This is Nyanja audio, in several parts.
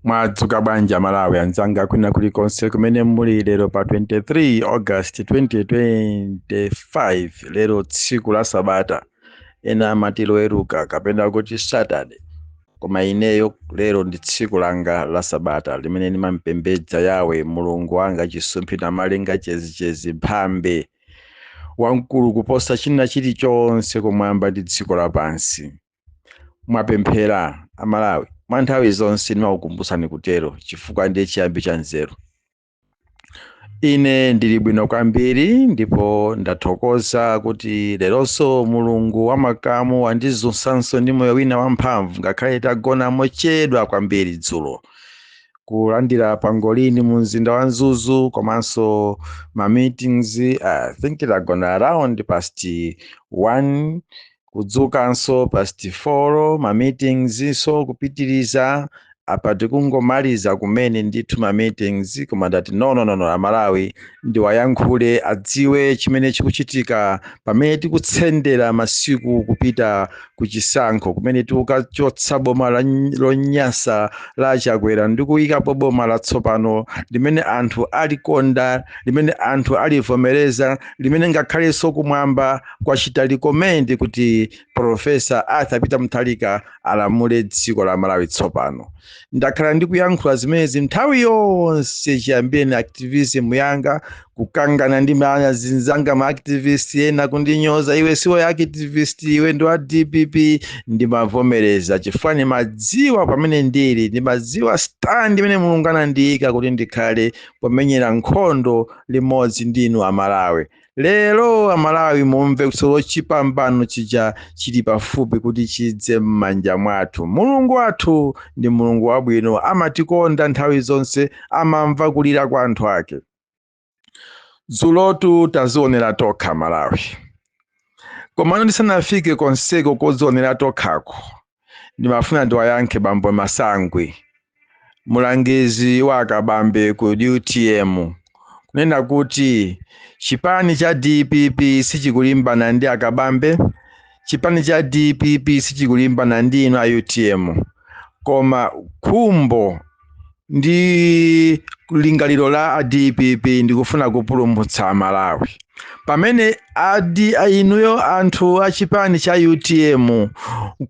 Mwadzuka bwanji Malawi anzanga kwina kulikonse kumene muli lero pa 23 August 2025 lero tsiku la Sabata ena amati loweruka kapena kuti Saturday, koma ineyo lero ndi tsiku langa la Sabata limene ndimampembedza Yawe Mulungu wanga chisumphi na malenga chezechezi mphambe wamkulu kuposa china chilichonse kumwamba ndi dziko lapansi. Mwapemphera Amalawi mwa nthawi zonse ndimakukumbusani kutero chifukwa ndiye chiyambi cha nzeru. Ine ndili bwino kwambiri ndipo ndathokoza kuti leronso Mulungu wamakamu wandizunsanso ndi moyo wina wamphamvu ngakhale tagona mochedwa kwambiri dzulo kulandira pangolini mu mzinda wa Nzuzu komanso ma meetings. I think tagona around past 1 kudzukanso past 4 ma meetings, so kupitiriza apa tikungomaliza kumene ndithu ma meetings, koma ndati no Amalawi ndiwayankhule adziwe chimene chikuchitika pamene tikutsendera masiku kupita kuchisankho kumene tikachotsa boma lonyasa la Chakwera ndi kuyikapo boma latsopano limene anthu alikonda, limene anthu alivomereza, limene ngakhalenso kumwamba kwachita recommend kuti Profesa Arthur Peter Mutharika alamule dziko la Malawi tsopano. Ndakhala ndikuyankhula zimenezi nthawi yonse chiyambire na activism yanga, kukangana ndi zinzanga ma activist ena kundinyoza, iwe siwo ya activist, iwe ndo wa DPP. Ndimavomereza chifukwa ndimadziwa pamene ndili, ndimadziwa stand imene Mulungu anandiyika kuti ndikhale pomenyera nkhondo limodzi ndinu Amalawi. Lero Amalawi mumve kusolo chipambano chija chili pafupi kuti chidze m'manja mwathu. Mulungu wathu ndi Mulungu wabwino, amatikonda nthawi zonse, amamva kulira kwa anthu ake. Dzulotu tazionera tokha Malawi, koma ndisanafike konseko kozionera tokhako ndimafuna ndiwayankhe Bambo Masangwe, mulangizi wa akabambe ku UTM, kunena kuti chipani cha DPP sichikulimbana ndi akabambe, chipani cha DPP sichikulimbana ndi inu a UTM, koma khumbo ndi lingaliro la DPP ndikufuna kupulumutsa Malawi. Pamene inuyo anthu a chipani cha UTM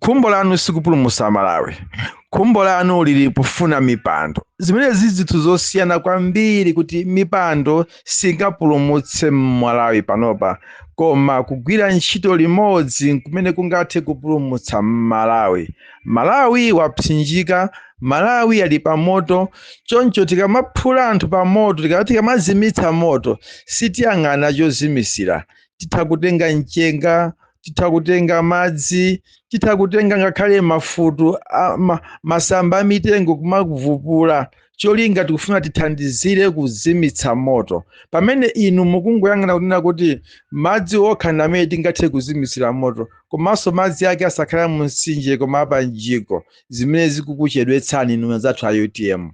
khumbo lanu sikupulumutsa Malawi, khumbo lanu lili kufuna mipando. Zimene zizithu zosiyana kwambiri kuti mipando singapulumutse Malawi panopa, koma kugwira ntchito limodzi kumene kungathe kupulumutsa Malawi. Malawi wapsinjika, Malawi ali pa moto, choncho tikamaphula anthu pa moto, tikamazimitsa moto, sitiyang'ana chozimisira. Titha kutenga mchenga, titha kutenga madzi, titha kutenga ngakhale mafutu, masamba amitengo kumakuvupula. Cholinga tikufuna tithandizire kuzimitsa moto. Pamene inu mukungoyang'ana kunena kuti madzi okha ndamene tingathe kuzimisira moto, komanso madzi ake asakhala mu mtsinje koma apa njiko, zimene zikukuchedwetsani inu zathu a UTM.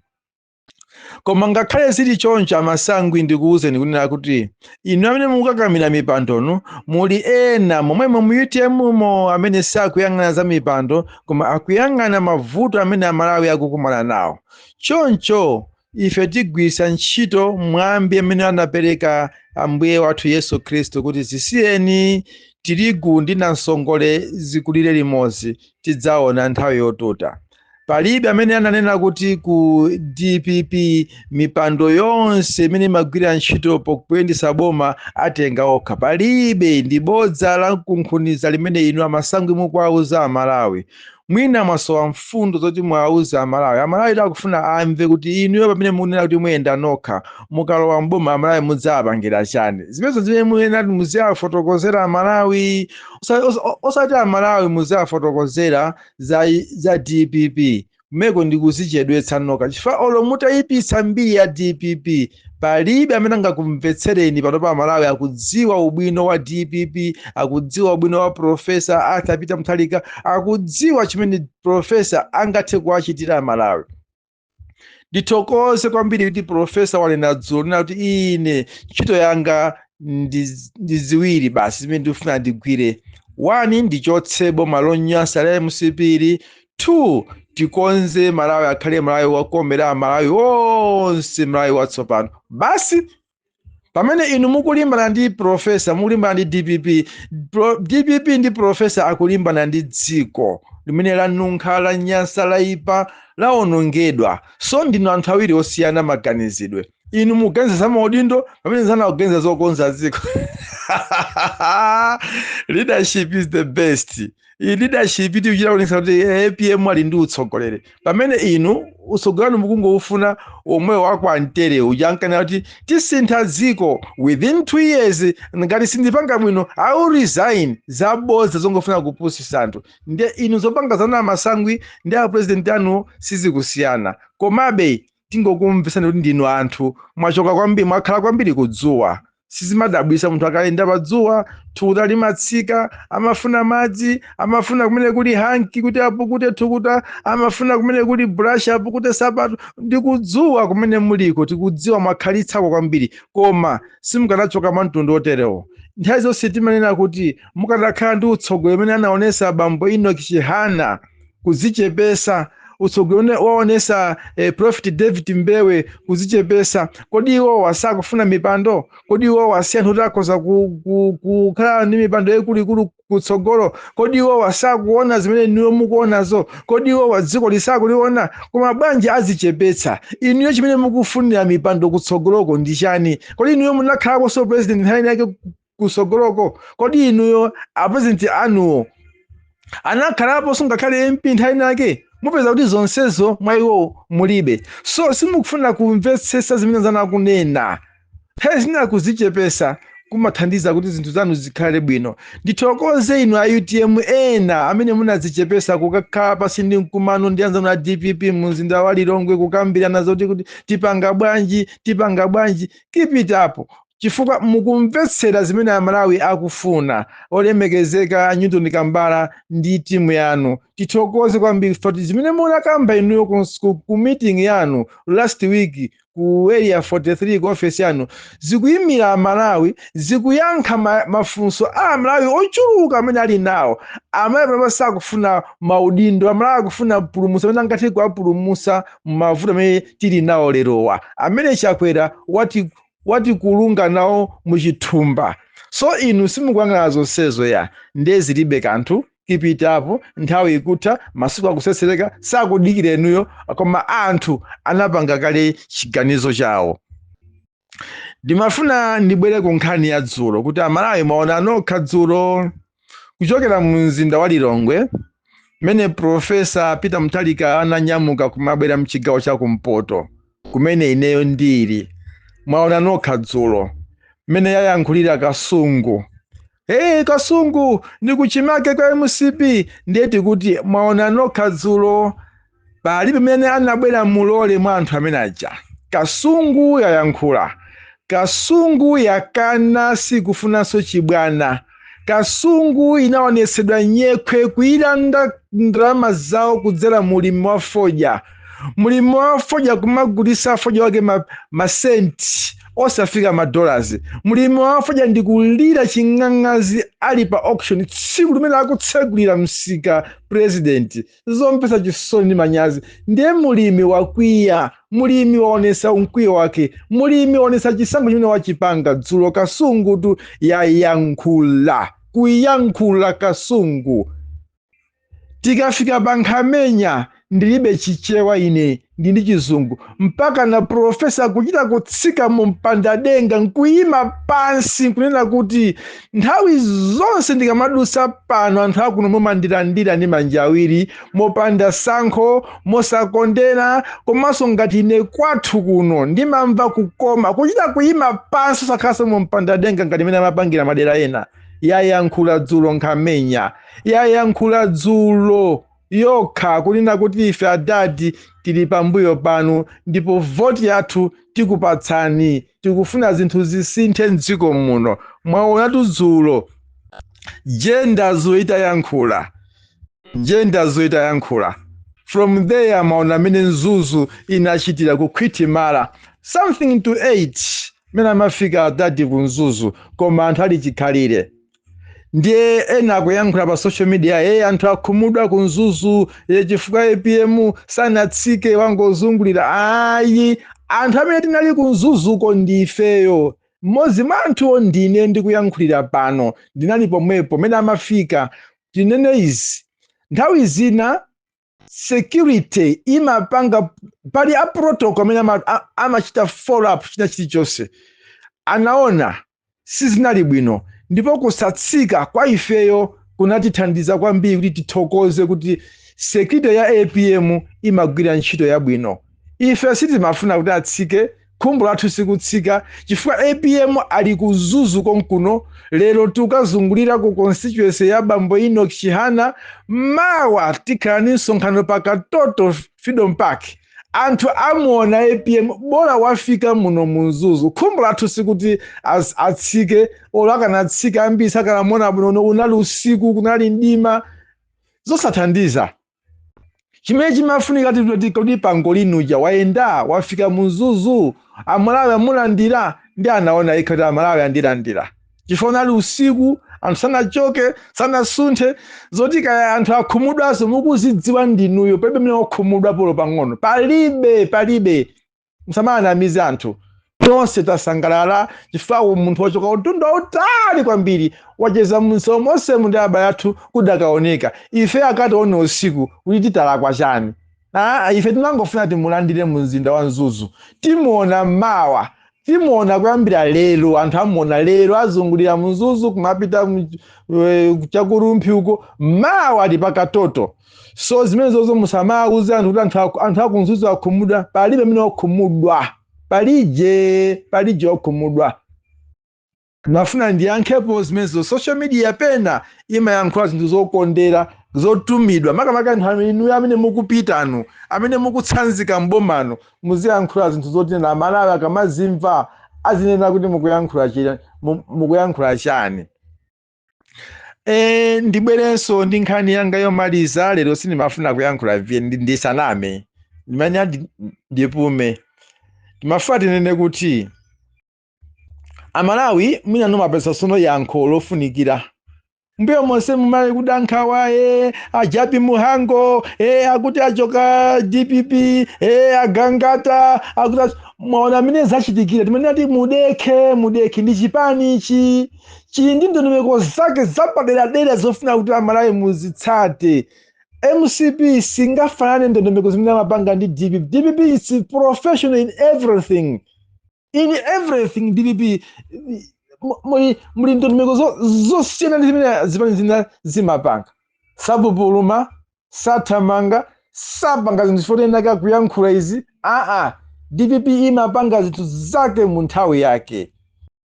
Koma ngakhale zili choncho Amasangwe ndikuwuzeni kunena kuti inu amene mukukakamira mipandonu muli ena momwemo mu UTM mo amene sakuyang'ana za mipando koma akuyang'ana mavuto amene Amalawi akukumana nawo. Choncho ife tigwisa ntchito mwambi amene anapereka Ambuye wathu Yesu Khristu kuti zisiyeni tirigu ndi nsongole zikulire limodzi, tidzaona nthawi yotuta. Palibe amene ananena kuti ku DPP mipando yonse imene magwira ntchito pokuyendesa boma atenga okha. Palibe, ndi bodza la kunkhuniza limene inu Amasangwe mukuwauza Amalawi. Mwina mwasowa mfundo zoti mwauza Amalawi. Amalawi akufuna amve kuti inuyo pamene munena kuti muyenda nokha, mukalowa mboma Amalawi mudzapangira chani. Zimenezo zimene munena kuti muziwafotokozera Amalawi, osati Amalawi muziwafotokozera za DPP. Mmeko ndikuzichedwetsa nokha chifukwa olo mutayipitsa mbiri ya DPP palibe amene angakumvetsereni panopa Amalawi akudziwa ubwino wa DPP, akudziwa ubwino wa Profesa Arthur Peter Mutharika, akudziwa chimene Profesa angathe kuwachitira Amalawi. Ndithokoze kwambiri kuti Profesa wanena dzulo nena kuti ine ntchito yanga ndi ziwiri basi zimene ndifuna ndigwire. 1 ndichotse boma lonyasa la MCP, 2 tikonze Malawi akhale Malawi wakomera, Malawi wonse Malawi watsopano. Basi pamene inu mukulimbana ndi profesa, mukulimbana ndi DPP, DPP ndi profesa akulimbana ndi dziko limene lanunkha, la nyasa, laipa, laonongedwa. So ndinu anthu awiri osiyana maganizidwe. Inu muganiza za maudindo, pamene zana kuganiza zokonza dziko. Leadership is the best. Leadership iti kuchita kuonesa kuti PM ali ndi utsogolere. Pamene inu utsogolano mukungofuna omwe wakwantere ujankana kuti tisintha dziko within 2 years, ngati sindipanga bwino I will resign. Zabodza zongofuna kupusisa anthu. Ndiye inu zopanga zana masangwi ndi a president anu sizikusiyana. Komabe tingokumvisana kuti ndinu anthu mwachoka kwambiri, mwakhala kwambiri kudzuwa. Sizimadabwisa munthu akayenda padzuwa, thukuta limatsika, amafuna madzi, amafuna kumene kuli hanki kuti apukute thukuta, amafuna kumene kuli brush apukute sapato. Ndi kudzuwa kumene muliko, tikudziwa mwakhalitsako kwambiri, koma simukanachoka mtundu oterewo. Nthawi zonse timanena kuti mukanakhala ndi utsogoleri umene anaonesa abambo Enoch Chihana, kudzichepesa, utsogoleri waonesa Prophet David Mbewe, kudzichepesa. Kodi iwo wasakufuna mipando? Kodi iwo wasiya anthu akhoza kukhala ndi mipando yaikuluikulu kutsogolo? Kodi iwo wasakuona zimene niwo mukuonazo? Kodi iwo wadziko lisakuliona? Koma bwanji azichepetsa? Inuyo chimene mukufunira mipando kutsogoloko ndi chani? Kodi inuyo munakhalako so president nthawi yake kutsogoloko? Kodi inuyo apresident anuwo anakhalapo sungakhale MP nthawi yake? Mupeza kuti zonsezo mwa iwo mulibe. So simukufuna kumvetsetsa zimene zana kunena. Zina kuzichepesa kumathandiza kuti zinthu zanu zikhale bwino. Ndithokoze inu a UTM ena amene munazichepesa kukakhala pasi ndi mkumano ndi anzanu a DPP mumzinda wa Lilongwe kukambirana zoti kuti tipanga bwanji. Keep it up. Chifukwa mukumvetsera zimene Amalawi akufuna. Olemekezeka Newton Kambala ndi timu yanu. Tithokoze kwambiri for zimene munakamba inuyo ku meeting yanu last week ku area 43 ku office yanu. Zikuyimira Amalawi, zikuyankha mafunso a Amalawi ochuluka amene ali nawo. Amalawi sakufuna maudindo, Amalawi akufuna pulumusa amene angathe kuwapulumusa mavuto amene tili nawo lerowa. Amene chakwera wati kulunga nawo muchithumba. So inu simukuyang'ana zonsezo ya ndezi libe kanthu. Keep it up. Nthawi ikutha, masiku akusesereka, sakudikira inuyo, koma anthu anapanga kale chiganizo chawo. Ndimafuna ndibwere ku nkhani ya dzulo kuti Amalawi mwaona nokha dzulo kuchokera mu mzinda wa Lilongwe mene Profesa Peter Mutharika ananyamuka kumabwera mchigawo cha kumpoto kumene ineyo ndili. Mwaona nokha dzulo mene yayankhulira Kasungu. Kasungu ndi kuchimake kwa MCP. Ndiyeti kuti mwaona nokha dzulo palibe mene anabwera mulole mwa anthu amene aja. Kasungu yayankhula. Kasungu yakana sikufunanso chibwana. Kasungu inaonetsedwa nyekwe kuyilanda ndalama zawo kudzera mulimi wa fodya. Mulimi wa fodya kumagulisa fodya wake masenti osafika $. Mulimi wa fodya ndikulira ching'ang'azi ali pa auction tsiku limene akutsegulira msika president. Zompesa chisoni ndi manyazi. Ndiye mulimi wakwiya, mulimi waonesa mkwiyo wake, mulimi waonesa chisango chimene wachipanga dzulo. Kasungu tu yayankhula, kuyankhula Kasungu. Tikafika Bankhamenya ndilibe chichewa ine ndi chizungu mpaka na profesa kuchita kutsika mu mpandadenga nkuyima pansi kunena kuti nthawi zonse ndikamadusa pano anthu akuno mumandirandira ndi manja awiri mopanda sankho mosakondera komanso ngati ine kwathu kuno ndimamva kukoma kuchita kuyima pansi sakhaso mu mpandadenga ngati mene amapangira madera ena. Yayankhula dzulo Nkhamenya, yayankhula dzulo yokha kunena kuti ife adadi tili pambuyo panu ndipo voti yathu tikupatsani, tikufuna zinthu zisinthe m'dziko muno. Mwaonatu dzulo gender zoitayankhula, from there maona mene Nzuzu inachitira ku Khwitimala something to 8 mene amafika adadi ku Nzuzu koma anthu ali chikhalire. ndiye ena akuyankhula pa social media anthu akhumudwa ku Mzuzu chifukwa APM sanatsike wangozungulira. Ayi, anthu amene tinali ku Mzuzuko ndifeyo. Mmodzi mwa anthuwo ndine ndikuyankhulira pano, ndinali pomwepo pamene amafika. Tinene izi, nthawi zina security imapanga pali a protocol amene amachita follow up china chilichonse, anaona sizinali bwino, ndipo kusatsika kwa ifeyo kunatithandiza kwambiri kuti tithokoze kuti security ya APM imagwira ntchito yabwino. Ife sitimafuna kuti atsike, khumbo lathu sikutsika chifukwa APM ali ku Mzuzu konkuno. Lero tukazungulira ku constituency ya Bambo Enoch Chihana, mawa tikhala ni msonkhano pa Katoto Freedom Park. Anthu amuona APM bora wafika muno mu Mzuzu. Khumbo lathu sikuti atsike, olakanatsika ambiri sakanamona bwino, unali usiku kunali ndima, zosathandiza. Chimene chimafunika kuti pangolinuja wayenda wafika mu Mzuzu, Amalawi amulandira, ndi anaona ikati Amalawi andilandira. Chifukwa unali usiku, anthu sanachoke, sanasunthe, zoti kaya anthu akhumudwaso mukuzidziwa ndinuyo, palibe mene okhumudwa polo pang'ono. Palibe. Musamanamize anthu. Tonse tasangalala chifukwa munthu wachoka utunda utali kwambiri wacheza msomo onse ndi abale athu kudakaoneka. Ife akationa usiku kuti titalakwa chani. Ife tinangofuna timulandire mu mzinda wa Mzuzu. Timuona mawa, timuona kuyambira lero, anthu amuona lero azungulira mu Mzuzu kumapita chakurumphi uko, mawa ali pa Katoto. So zimene zozo musamauze anthu kuti anthu aku Mzuzu akhumudwa, palibe mene okhumudwa. Palije okhumudwa. Mafuna ndiyankhepo zimenezo social media pena imayankhula zinthu zokondera, zotumidwa. Makamaka anthu inu amene mukupita anu, amene mukutsanzika mbomano, muziyankhula zinthu zoti na Amalawi akamazimva azinena kuti mukuyankhula chani. Ndibwerenso ndi nkhani yanga yomaliza. Lero sindimafuna kuyankhula ndisaname, ndimanya ndipume. Timafuna tinene kuti Amalawi mwina nomapesa sono yankho lofunikira. Mbuyo monse mumali kudankhawa ajapi muhango akuti achoka DPP agangata akuti mwaona mine zachitikira. Timene ati mudeke ndi chipani ichi ndi ndondomeko zake zapadera zofuna kuti Amalawi muzitsate. MCP singafanane ndondomeko zimene amapanga ndi DPP. DPP is professional in everything. DPP muli ndondomeko zosiyana zimene zimapanga. Sabupuluma, sathamanga, sapanga zinthu zotenera kuyankhula izi. DPP imapanga zinthu zake mu nthawi yake.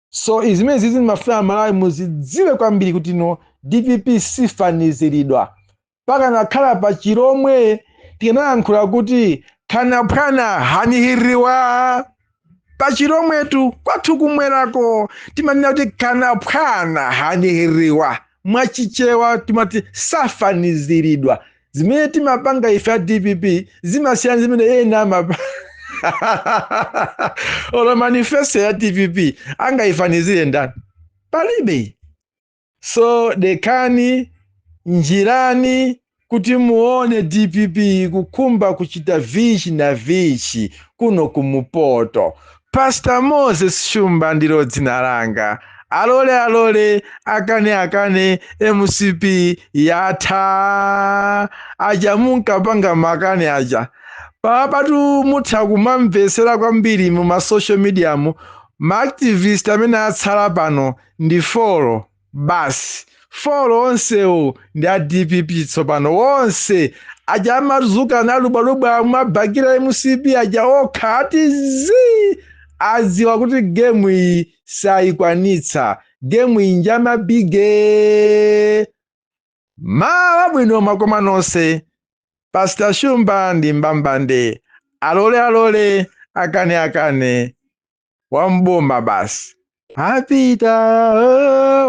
So izimene zizi mafuna Amalawi muzidziwe kwambiri kuti no DPP sifaniziridwa. Paka nakhala pa chiromwe tinayankhula kuti khanaphwana hanihiriwa. Pa chiromwetu kwathu kumwerako timanena kuti khanaphwana hanihiriwa. Mwachichewa timati safaniziridwa. Zimene timapanga ife a DPP zimasiyana zimene ena Ola manifesto ya DPP angaifanizire ndani? Palibe. So dekani njirani kuti muone DPP kukumba kuchita vichi na vichi kuno kumupoto. Pastor Moses Shumba ndilo dzina langa. Alole akane MCP yatha aja munkapanga makane aja. Papatu mutha kumamvesera kwambiri mu social media mu activist amene atsala pano ndi folo basi. Folo onsewo ndi a DPP tsopano wonse aja amazuka nalubaluba mabakira MCP aja okha ati aziwa kuti gemu iyi sayikwanitsa, gemu iyi njamabige. Mawa bwino makoma nonse. Pastor Shumba ndi mbambande. Alole akane wamboma basi. Apita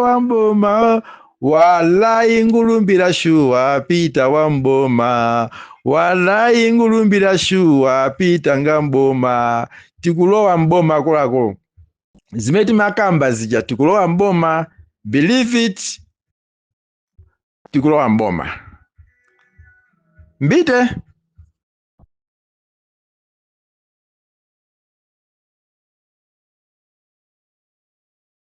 wamboma walai ngulumbira shuwa pita wamboma. Walai ngulumbira shuwa pita ngamboma. Tikulowa mboma kulako. Zimeti makamba zija tikulowa mboma. Believe it tikulowa mboma. Mbite.